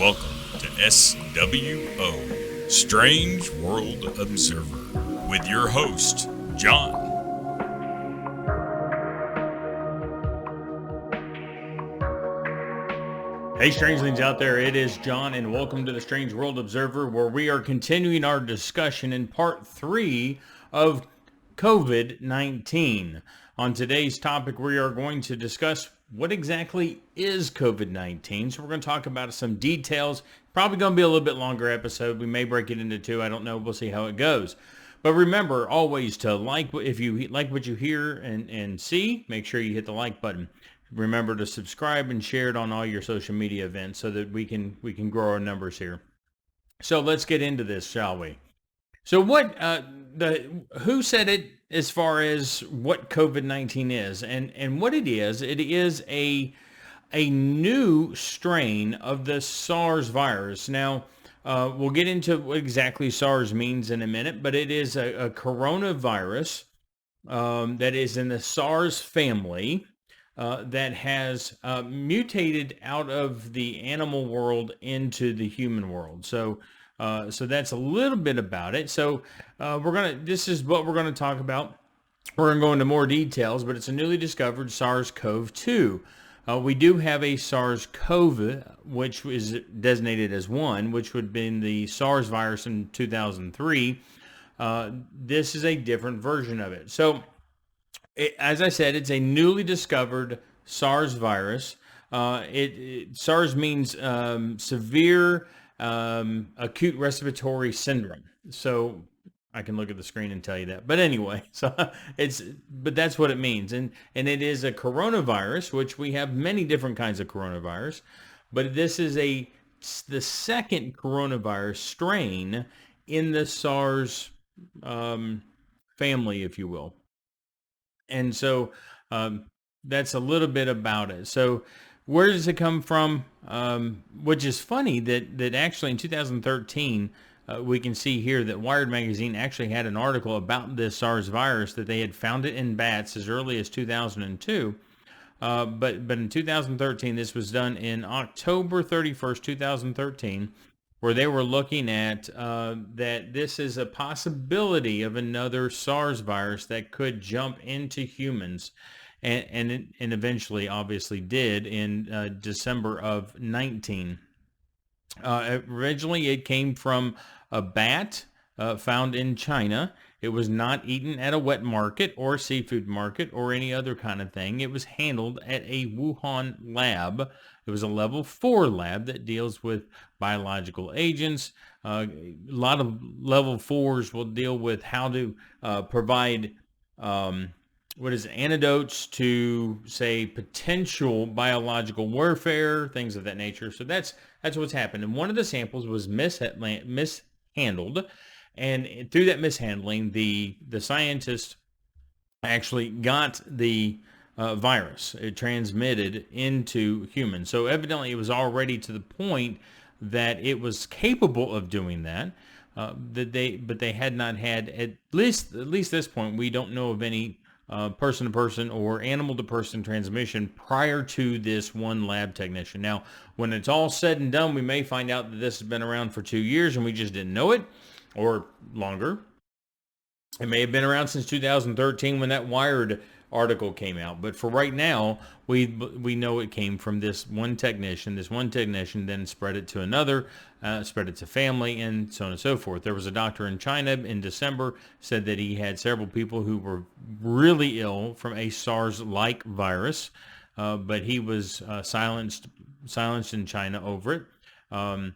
Welcome to SWO, Strange World Observer, with your host, John. Hey strangelings out there, it is John and welcome to the Strange World Observer, where we are continuing our discussion in part 3 of COVID-19. On today's topic, we are going to discuss what exactly is COVID-19. So we're going to talk about some details. Probably going to be a little bit longer episode. We may break it into two. I don't know. We'll see how it goes. But remember always to like, if you like what you hear and see, make sure you hit the like button. Remember to subscribe and share it on all your social media events so that we can grow our numbers here. So let's get into this, shall we? So who said it as far as what COVID-19 is and what it is a new strain of the SARS virus. Now, we'll get into what exactly SARS means in a minute, but it is a coronavirus that is in the SARS family. That has mutated out of the animal world into the human world. So that's a little bit about it. So this is what we're gonna talk about. We're gonna go into more details, but it's a newly discovered SARS-CoV-2. We do have a SARS-CoV, which is designated as 1, which would have been the SARS virus in 2003. This is a different version of it. So, as I said, it's a newly discovered SARS virus. SARS means severe acute respiratory syndrome. So I can look at the screen and tell you that. But anyway, but that's what it means. And it is a coronavirus, which we have many different kinds of coronavirus. But this is the second coronavirus strain in the SARS family, if you will. And so that's a little bit about it. So where does it come from? Which is funny that actually in 2013, we can see here that Wired Magazine actually had an article about this SARS virus, that they had found it in bats as early as 2002. But in 2013, this was done in October 31st, 2013, where they were looking at that this is a possibility of another SARS virus that could jump into humans, and eventually obviously did in December of 19. Originally it came from a bat found in China. It was not eaten at a wet market or seafood market or any other kind of thing. It was handled at a Wuhan lab. It was a level 4 lab that deals with biological agents. A lot of level 4s will deal with how to provide antidotes to, say, potential biological warfare, things of that nature. So that's what's happened. And one of the samples was mishandled. And through that mishandling, the scientists actually got the virus. It transmitted into humans. So evidently it was already to the point that it was capable of doing that. But they had not had, at least this point, we don't know of any person-to-person or animal-to-person transmission prior to this one lab technician. Now, when it's all said and done, we may find out that this has been around for 2 years and we just didn't know it, or longer. It may have been around since 2013 when that Wired article came out, but for right now, we know it came from this one technician. This one technician then spread it to another, spread it to family, and so on and so forth. There was a doctor in China in December said that he had several people who were really ill from a SARS-like virus, but he was silenced in China over it. And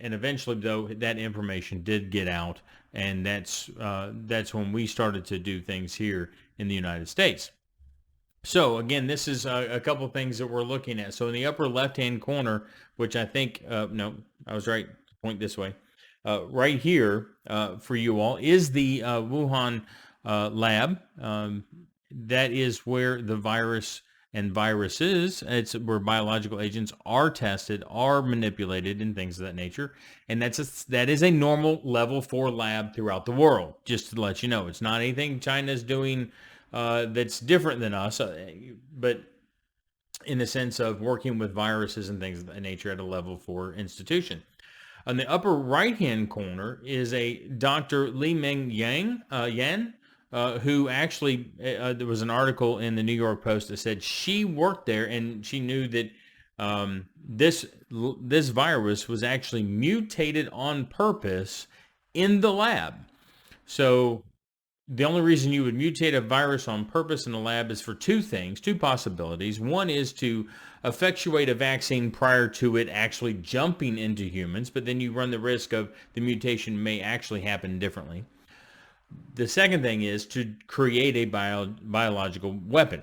eventually, though, that information did get out, and that's when we started to do things here in the United States. So again, this is a couple of things that we're looking at. So in the upper left-hand corner, which I think, no, I was right, point this way, right here for you all is the Wuhan lab. That is where the virus and viruses, it's where biological agents are tested, are manipulated, and things of that nature. And that is a normal level 4 lab throughout the world, just to let you know. It's not anything China's doing that's different than us, but in the sense of working with viruses and things of that nature at a level 4 institution. On the upper right-hand corner is a Dr. Li Meng Yan, who actually, there was an article in the New York Post that said she worked there and she knew that this virus was actually mutated on purpose in the lab. So the only reason you would mutate a virus on purpose in the lab is for two things, two possibilities. One is to effectuate a vaccine prior to it actually jumping into humans, but then you run the risk of the mutation may actually happen differently. The second thing is to create a biological weapon.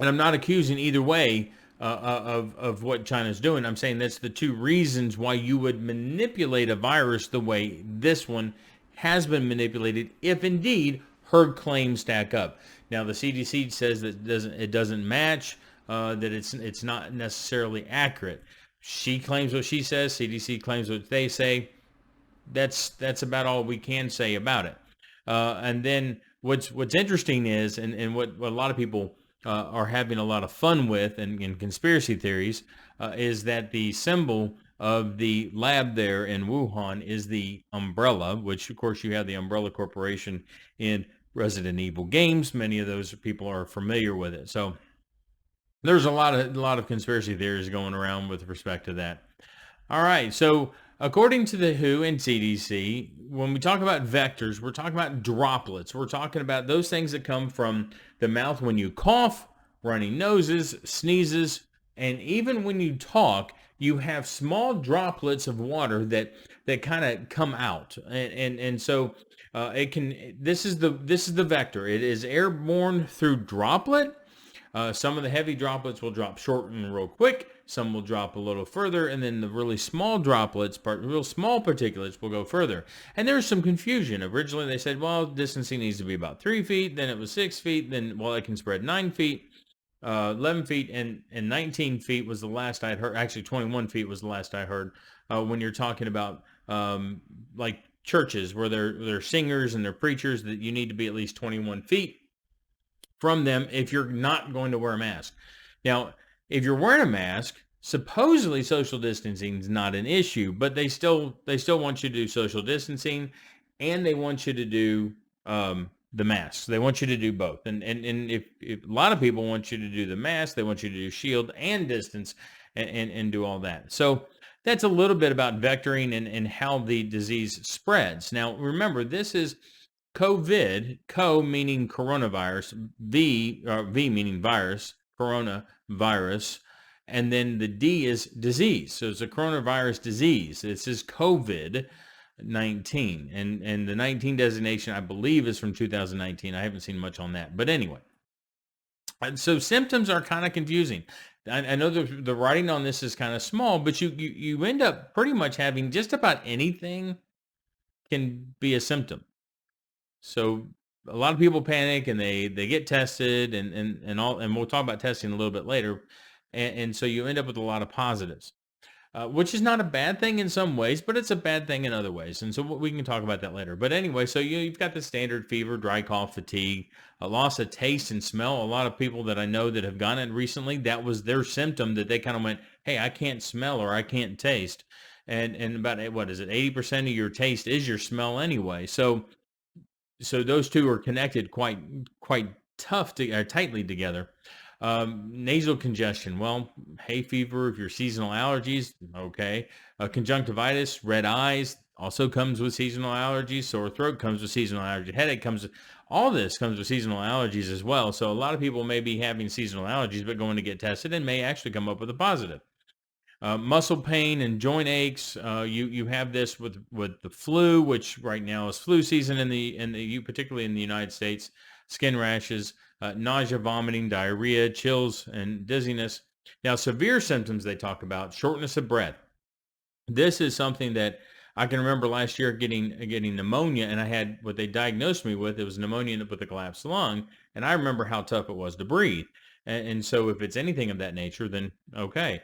And I'm not accusing either way of what China's doing. I'm saying that's the two reasons why you would manipulate a virus the way this one has been manipulated, if indeed her claims stack up. Now the CDC says that it doesn't match, that it's not necessarily accurate. She claims what she says. CDC claims what they say. That's about all we can say about it. And then what's interesting is, and what a lot of people are having a lot of fun with in conspiracy theories, is that the symbol of the lab there in Wuhan is the umbrella, which of course you have the Umbrella Corporation in Resident Evil games. Many of those people are familiar with it. So there's a lot of conspiracy theories going around with respect to that. All right, so according to the WHO and CDC, when we talk about vectors, we're talking about droplets. We're talking about those things that come from the mouth when you cough, runny noses, sneezes, and even when you talk, you have small droplets of water that kind of come out, and so it can. This is the vector. It is airborne through droplet. Some of the heavy droplets will drop short and real quick. Some will drop a little further, and then the really small droplets, real small particulates, will go further. And there's some confusion. Originally, they said, well, distancing needs to be about 3 feet. Then it was 6 feet. Then, well, it can spread 9 feet. 11 feet and 19 feet was the last I'd heard. Actually, 21 feet was the last I heard. When you're talking about like churches where they're singers and they're preachers, that you need to be at least 21 feet from them if you're not going to wear a mask. Now, if you're wearing a mask, supposedly social distancing is not an issue, but they still want you to do social distancing, and they want you to do the masks. They want you to do both. And if a lot of people want you to do the mask, they want you to do shield and distance and do all that. So that's a little bit about vectoring and how the disease spreads. Now, remember, this is COVID, co meaning coronavirus, V meaning virus, coronavirus, and then the D is disease. So it's a coronavirus disease. This is COVID-19, and the 19 designation, I believe, is from 2019. I haven't seen much on that, but anyway. And so symptoms are kind of confusing. I know the writing on this is kind of small, but you end up pretty much having just about anything can be a symptom. So a lot of people panic and they get tested and all, and we'll talk about testing a little bit later. And so you end up with a lot of positives, which is not a bad thing in some ways, but it's a bad thing in other ways. And so we can talk about that later. But anyway, so you've got the standard fever, dry cough, fatigue, a loss of taste and smell. A lot of people that I know that have gotten it recently, that was their symptom, that they kind of went, hey, I can't smell or I can't taste. And about, what is it, 80% of your taste is your smell anyway. So those two are connected quite tightly together. Nasal congestion, well, hay fever, if you're seasonal allergies, okay. Conjunctivitis, red eyes, also comes with seasonal allergies. Sore throat comes with seasonal allergy. Headache all this comes with seasonal allergies as well. So a lot of people may be having seasonal allergies, but going to get tested and may actually come up with a positive. Muscle pain and joint aches. You have this with the flu, which right now is flu season particularly in the United States. Skin rashes, nausea, vomiting, diarrhea, chills, and dizziness. Now, severe symptoms they talk about: shortness of breath. This is something that I can remember last year getting pneumonia, and I had what they diagnosed me with. It was pneumonia with a collapsed lung, and I remember how tough it was to breathe. And so if it's anything of that nature, then okay.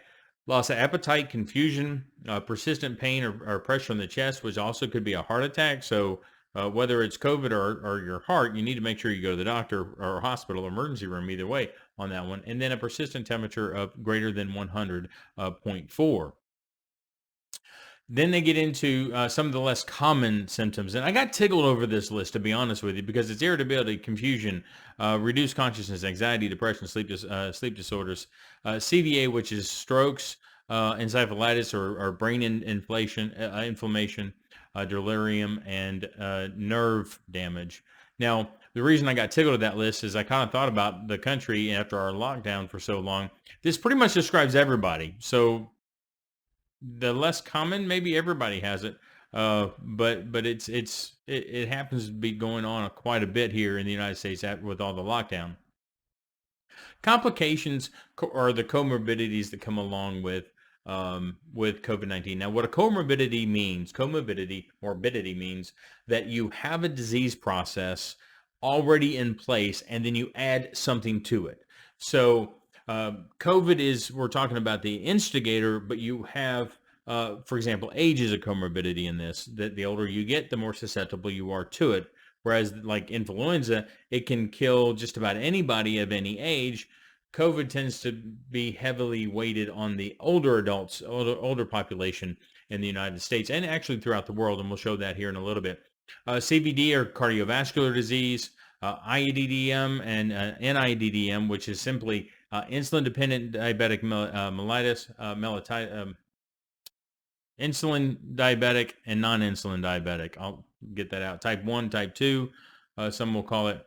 Loss of appetite, confusion, persistent pain or pressure on the chest, which also could be a heart attack. So whether it's COVID or your heart, you need to make sure you go to the doctor or hospital, emergency room, either way on that one. And then a persistent temperature of greater than 100.4. Then they get into some of the less common symptoms. And I got tickled over this list, to be honest with you, because it's irritability, confusion, reduced consciousness, anxiety, depression, sleep disorders, CVA, which is strokes, encephalitis or brain inflammation, delirium, and nerve damage. Now, the reason I got tickled at that list is I kind of thought about the country after our lockdown for so long. This pretty much describes everybody. So the less common, maybe everybody has it, but it happens to be going on quite a bit here in the United States with all the lockdown. Complications are the comorbidities that come along with COVID-19. Now, what a morbidity means that you have a disease process already in place, and then you add something to it. So COVID we're talking about the instigator, but you have, for example, age is a comorbidity in this, that the older you get, the more susceptible you are to it. Whereas like influenza, it can kill just about anybody of any age. COVID tends to be heavily weighted on the older adults, older population in the United States and actually throughout the world. And we'll show that here in a little bit. CVD or cardiovascular disease, IEDDM and NIDDM, which is simply insulin-dependent diabetic mellitus, insulin diabetic and non-insulin diabetic. I'll get that out. Type 1, type 2, some will call it.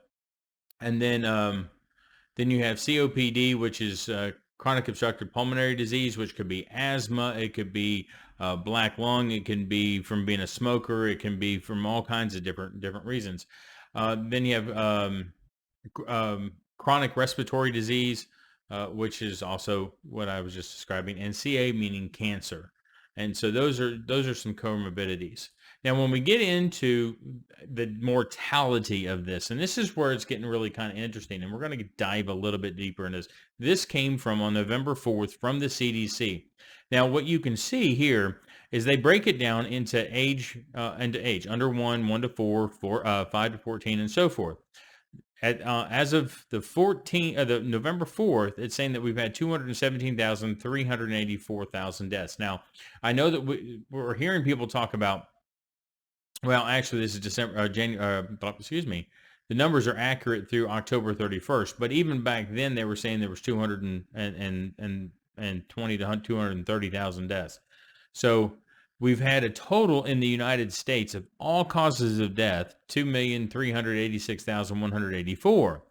And then you have COPD, which is chronic obstructive pulmonary disease, which could be asthma. It could be black lung. It can be from being a smoker. It can be from all kinds of different reasons. Then you have chronic respiratory disease, which is also what I was just describing, and CA meaning cancer. And so those are some comorbidities. Now, when we get into the mortality of this, and this is where it's getting really kind of interesting, and we're going to dive a little bit deeper into this. This came from on November 4th from the CDC. Now, what you can see here is they break it down into age, under 1 to 4, 5 to 14, and so forth. As of the November 4th, it's saying that we've had 217,384 deaths. Now, I know that we're hearing people talk about, well, actually, this is the numbers are accurate through October 31st, but even back then they were saying there was 220 to 230,000 deaths. So we've had a total in the United States of all causes of death, 2,386,184.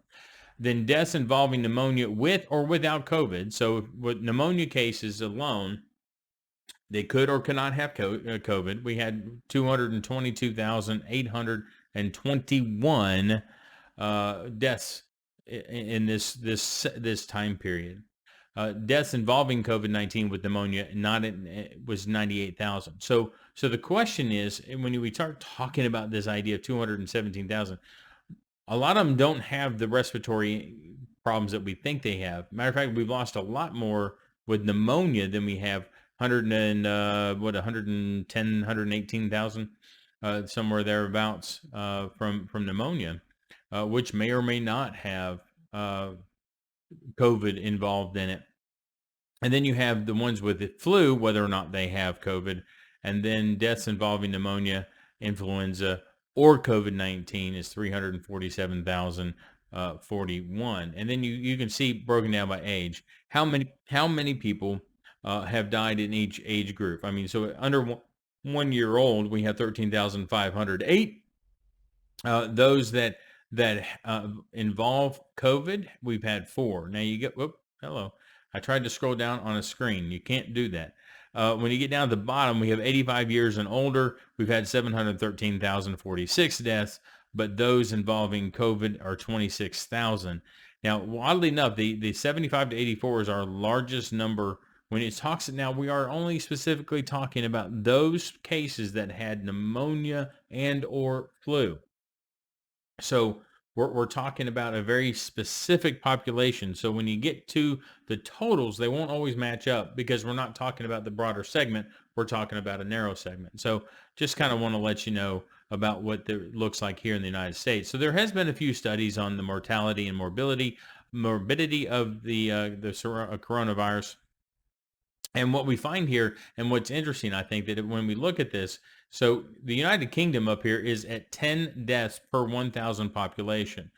Then deaths involving pneumonia with or without COVID. So with pneumonia cases alone, they could or could not have COVID. We had 222,821 deaths in this time period. Deaths involving COVID-19 with pneumonia was 98,000. So the question is, when we start talking about this idea of 217,000, a lot of them don't have the respiratory problems that we think they have. Matter of fact, we've lost a lot more with pneumonia than we have 110, 118,000, somewhere thereabouts, from pneumonia, which may or may not have COVID involved in it. And then you have the ones with the flu, whether or not they have COVID, and then deaths involving pneumonia, influenza, or COVID-19 is 347,041. And then you can see broken down by age how many people have died in each age group. I mean, so under 1 year old, we have 13,508. Those that involve COVID, we've had 4. Now you get, hello. I tried to scroll down on a screen. You can't do that. When you get down to the bottom, we have 85 years and older. We've had 713,046 deaths, but those involving COVID are 26,000. Now, oddly enough, the 75 to 84 is our largest number. When it talks, now we are only specifically talking about those cases that had pneumonia and or flu. So we're talking about a very specific population. So when you get to the totals, they won't always match up because we're not talking about the broader segment. We're talking about a narrow segment. So just kind of want to let you know about what it looks like here in the United States. So there has been a few studies on the mortality and morbidity of the coronavirus. And what we find here, and what's interesting, I think, that when we look at this, so the United Kingdom up here is at 10 deaths per 1,000 population.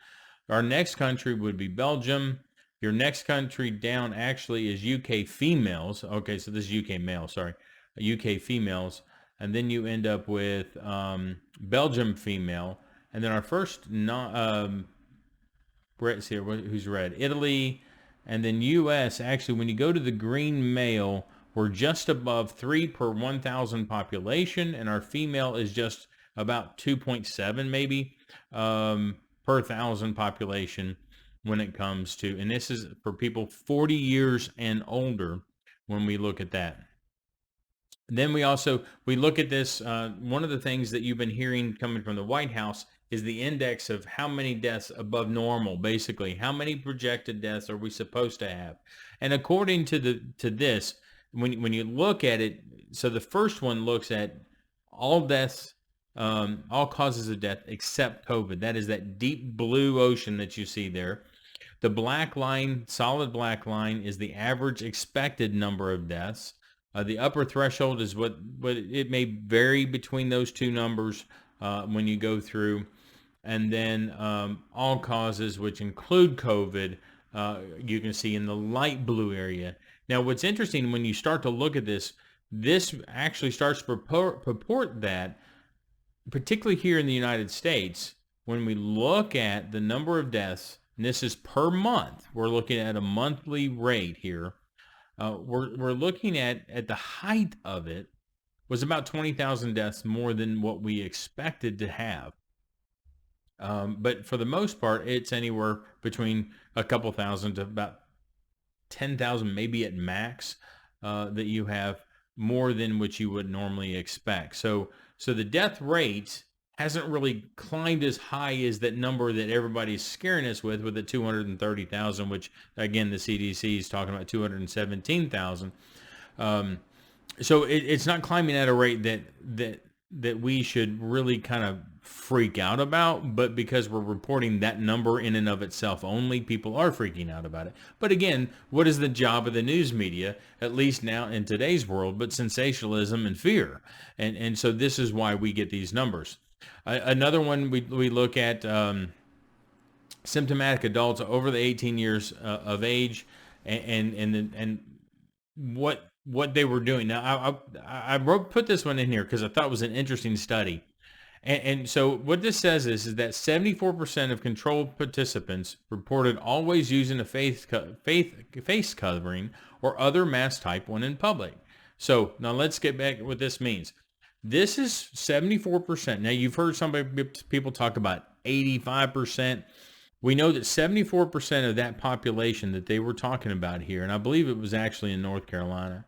Our next country would be Belgium. Your next country down actually is UK females. Okay, so this is UK male, sorry. UK females. And then you end up with Belgium female. And then our first, Brett's here, who's red? Italy. And then US, actually, when you go to the green male, we're just above 3 per 1,000 population. And our female is just about 2.7 maybe per 1,000 population when it comes to, and this is for people 40 years and older when we look at that. Then we look at this, one of the things that you've been hearing coming from the White House is the index of how many deaths above normal, basically. How many projected deaths are we supposed to have? And according to this, when you look at it, so the first one looks at all deaths, all causes of death except COVID. That is that deep blue ocean that you see there. The black line, solid black line, is the average expected number of deaths. The upper threshold is what it may vary between those two numbers when you go through. And then all causes, which include COVID, you can see in the light blue area. Now, what's interesting when you start to look at this actually starts to purport that, particularly here in the United States, when we look at the number of deaths, and this is per month, we're looking at a monthly rate here. We're looking at the height of it was about 20,000 deaths more than what we expected to have. But for the most part, it's anywhere between a couple thousand to about 10,000, maybe at max, that you have more than what you would normally expect. So the death rate hasn't really climbed as high as that number that everybody's scaring us with the 230,000, which again, the CDC is talking about 217,000. So it's not climbing at a rate that we should really kind of freak out about, but because we're reporting that number in and of itself only, people are freaking out about it. But again, what is the job of the news media, at least now in today's world, but sensationalism and fear? And so this is why we get these numbers. Another one we look at symptomatic adults over the 18 years of age, and what they were doing. Now I put this one in here because I thought it was an interesting study. And so what this says is that 74% of controlled participants reported always using a face covering or other mask type when in public. So now let's get back to what this means. This is 74%. Now you've heard people talk about 85%. We know that 74% of that population that they were talking about here, and I believe it was actually in North Carolina,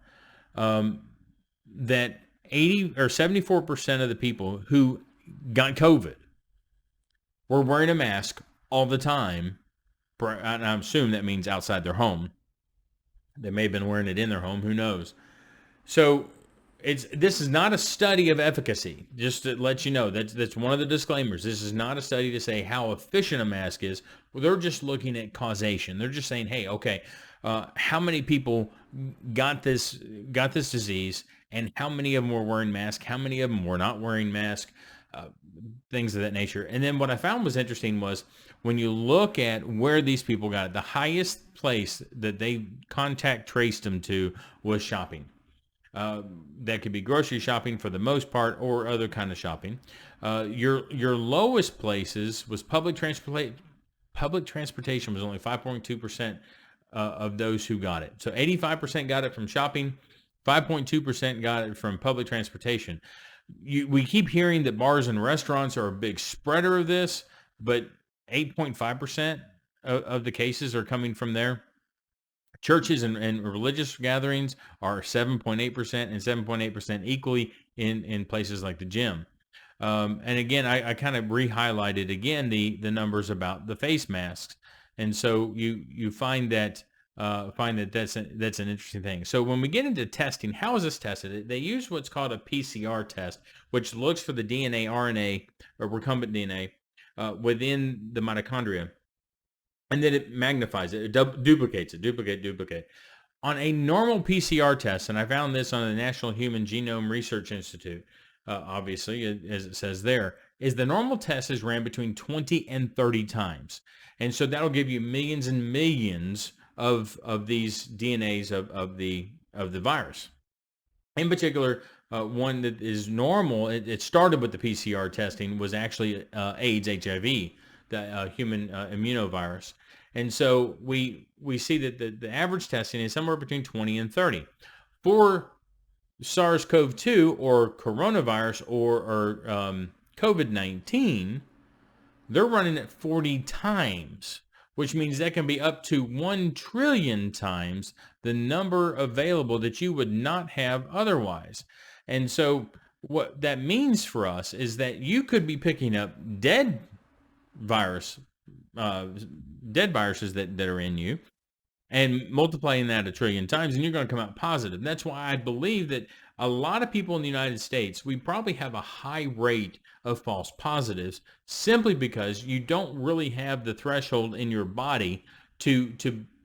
that 74% of the people who got COVID were wearing a mask all the time. And I assume that means outside their home. They may have been wearing it in their home. Who knows? So this is not a study of efficacy. Just to let you know, that's one of the disclaimers. This is not a study to say how efficient a mask is. Well, they're just looking at causation. They're just saying, hey, okay, how many people got this disease, and how many of them were wearing masks? How many of them were not wearing masks? Things of that nature. And then what I found was interesting was when you look at where these people got it, the highest place that they contact traced them to was shopping. That could be grocery shopping for the most part, or other kind of shopping. Your lowest places was public transportation. Public transportation was only 5.2% of those who got it. So 85% got it from shopping, 5.2% got it from public transportation. We keep hearing that bars and restaurants are a big spreader of this, but 8.5% of the cases are coming from there. Churches and religious gatherings are 7.8% and 7.8% equally in places like the gym. And again, I kind of re-highlighted again the numbers about the face masks. And so you find that find that that's an interesting thing. So when we get into testing, how is this tested? They use what's called a PCR test, which looks for the DNA, RNA, or recombinant DNA within the mitochondria, and then it magnifies it, duplicates it, duplicate. On a normal PCR test, and I found this on the National Human Genome Research Institute, obviously, as it says there, is the normal test is ran between 20 and 30 times. And so that'll give you millions and millions of these DNAs of the virus. In particular, one that is normal, it started with the PCR testing, was actually AIDS, HIV, the human immunovirus. And so we see that the average testing is somewhere between 20 and 30. For SARS-CoV-2 or coronavirus or COVID19, they're running at 40 times, which means that can be up to 1 trillion times the number available that you would not have otherwise. And so what that means for us is that you could be picking up dead viruses that are in you and multiplying that 1 trillion times, and you're going to come out positive. That's why I believe that a lot of people in the United States, we probably have a high rate of false positives simply because you don't really have the threshold in your body to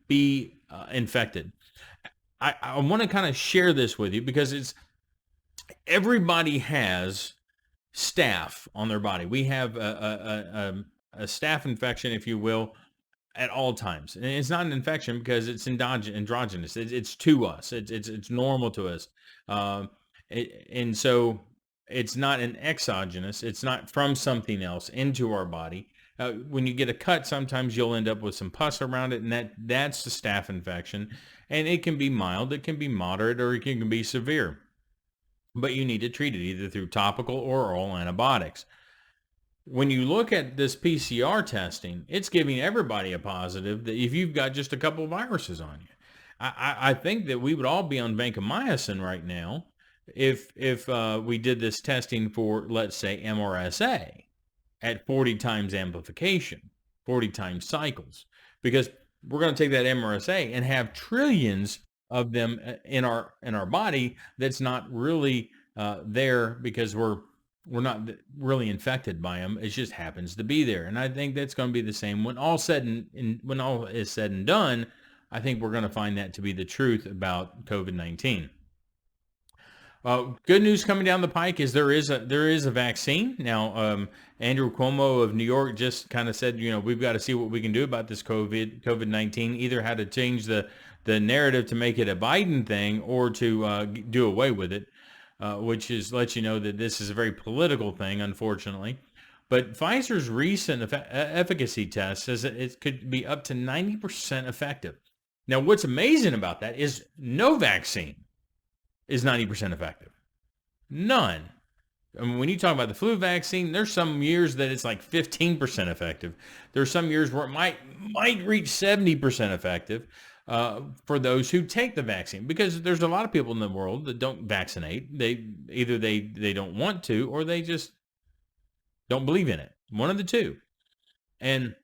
be infected. I want to kind of share this with you because everybody has staph on their body. We have a staph infection, if you will, at all times. And it's not an infection because it's androgynous. It's to us. It's normal to us. And so it's not an exogenous. It's not from something else into our body. When you get a cut, sometimes you'll end up with some pus around it, and that's the staph infection. And it can be mild, it can be moderate, or it can be severe. But you need to treat it either through topical or oral antibiotics. When you look at this PCR testing, it's giving everybody a positive that if you've got just a couple of viruses on you. I think that we would all be on vancomycin right now if we did this testing for, let's say, MRSA at 40 times amplification, 40 times cycles, because we're going to take that MRSA and have trillions of them in our body that's not really there because we're not really infected by them. It just happens to be there. And I think that's going to be the same when all is said and done. I think we're going to find that to be the truth about COVID-19. Good news coming down the pike is there is a vaccine. Now, Andrew Cuomo of New York just kind of said, we've got to see what we can do about this COVID-19, either how to change the narrative to make it a Biden thing or to do away with it. Which lets you know that this is a very political thing, unfortunately. But Pfizer's recent efficacy test says that it could be up to 90% effective. Now, what's amazing about that is no vaccine is 90% effective. None. I mean, when you talk about the flu vaccine, there's some years that it's like 15% effective. There's some years where it might reach 70% effective. For those who take the vaccine, because there's a lot of people in the world that don't vaccinate. They either don't want to, or they just don't believe in it. One of the two. And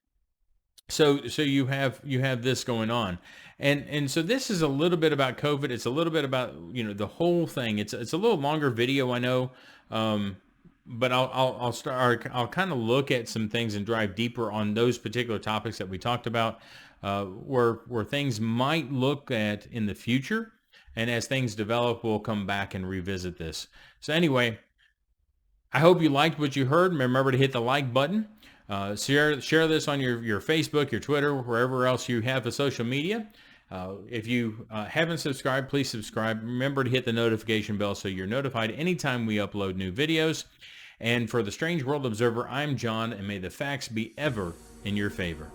so you have this going on, and so this is a little bit about COVID. It's a little bit about the whole thing. It's a little longer video, I know, but I'll kind of look at some things and dive deeper on those particular topics that we talked about. Where things might look at in the future, and as things develop, we'll come back and revisit this. So anyway, I hope you liked what you heard. Remember to hit the like button. Share this on your Facebook, your Twitter, wherever else you have the social media. If you haven't subscribed, please subscribe. Remember to hit the notification bell so you're notified anytime we upload new videos. And for the Strange World Observer, I'm John, and may the facts be ever in your favor.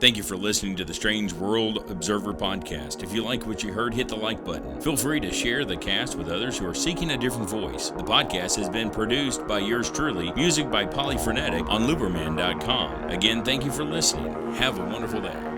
Thank you for listening to the Strange World Observer podcast. If you like what you heard, hit the like button. Feel free to share the cast with others who are seeking a different voice. The podcast has been produced by yours truly. Music by Polyphonetic on Luberman.com. Again, thank you for listening. Have a wonderful day.